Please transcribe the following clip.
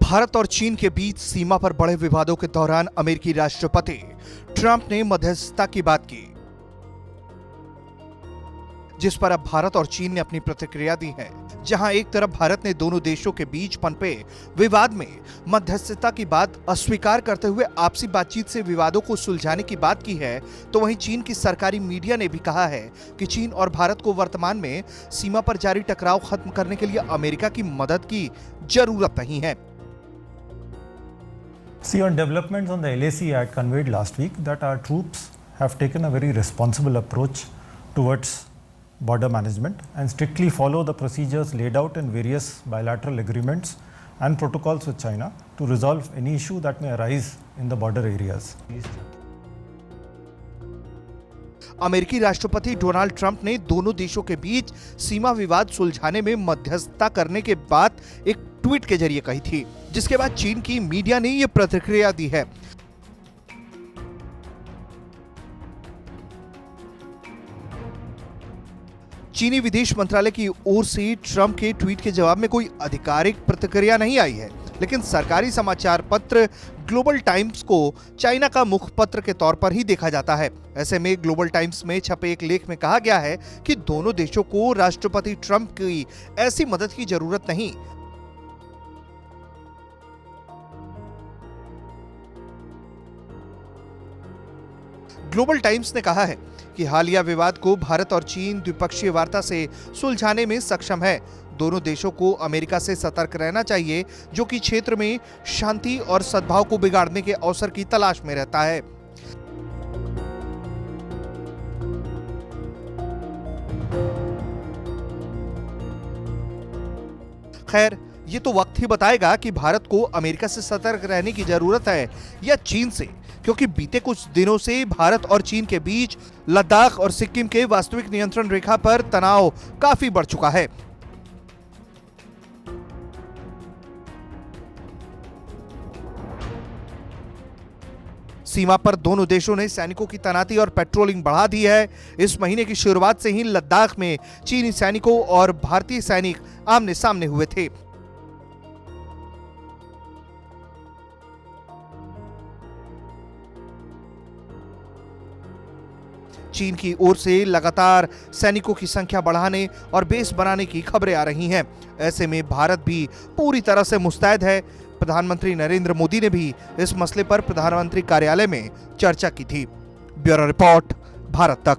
भारत और चीन के बीच सीमा पर बढ़े विवादों के दौरान अमेरिकी राष्ट्रपति ट्रंप ने मध्यस्थता की बात की, जिस पर अब भारत और चीन ने अपनी प्रतिक्रिया दी है। जहां एक तरफ भारत ने दोनों देशों के बीच पनपे विवाद में मध्यस्थता की बात अस्वीकार करते हुए आपसी बातचीत से विवादों को सुलझाने की बात की है, तो वहीं चीन की सरकारी मीडिया ने भी कहा है कि चीन और भारत को वर्तमान में सीमा पर जारी टकराव खत्म करने के लिए अमेरिका की मदद की जरूरत नहीं है। See, on developments on the LAC, I had conveyed last week that our troops have taken a very responsible approach towards border management and strictly follow the procedures laid out in various bilateral agreements and protocols with China to resolve any issue that may arise in the border areas. अमेरिकी राष्ट्रपति Donald Trump ने दोनों देशों के बीच सीमा विवाद सुलझाने में मध्यस्थता करने के बाद एक ट्वीट के जरिए कही थी, जिसके बाद चीन की मीडिया ने यह प्रतिक्रिया दी है। चीनी विदेश मंत्रालय की ओर से ट्रंप के ट्वीट के जवाब में कोई आधिकारिक प्रतिक्रिया नहीं आई है, लेकिन सरकारी समाचार पत्र ग्लोबल टाइम्स को चाइना का मुखपत्र के तौर पर ही देखा जाता है। ऐसे में ग्लोबल टाइम्स में छपे एक लेख में कहा गया है कि दोनों देशों को राष्ट्रपति ट्रंप की ऐसी मदद की जरूरत नहीं। ग्लोबल टाइम्स ने कहा है कि हालिया विवाद को भारत और चीन द्विपक्षीय वार्ता से सुलझाने में सक्षम है। दोनों देशों को अमेरिका से सतर्क रहना चाहिए, जो कि क्षेत्र में शांति और सद्भाव को बिगाड़ने के अवसर की तलाश में रहता है। खैर, ये तो वक्त ही बताएगा कि भारत को अमेरिका से सतर्क रहने की जरूरत है या चीन से, क्योंकि बीते कुछ दिनों से भारत और चीन के बीच लद्दाख और सिक्किम के वास्तविक नियंत्रण रेखा पर तनाव काफी बढ़ चुका है। सीमा पर दोनों देशों ने सैनिकों की तैनाती और पेट्रोलिंग बढ़ा दी है। इस महीने की शुरुआत से ही लद्दाख में चीनी सैनिकों और भारतीय सैनिक आमने सामने हुए थे। चीन की ओर से लगातार सैनिकों की संख्या बढ़ाने और बेस बनाने की खबरें आ रही हैं। ऐसे में भारत भी पूरी तरह से मुस्तैद है। प्रधानमंत्री नरेंद्र मोदी ने भी इस मसले पर प्रधानमंत्री कार्यालय में चर्चा की थी। ब्यूरो रिपोर्ट, भारत तक।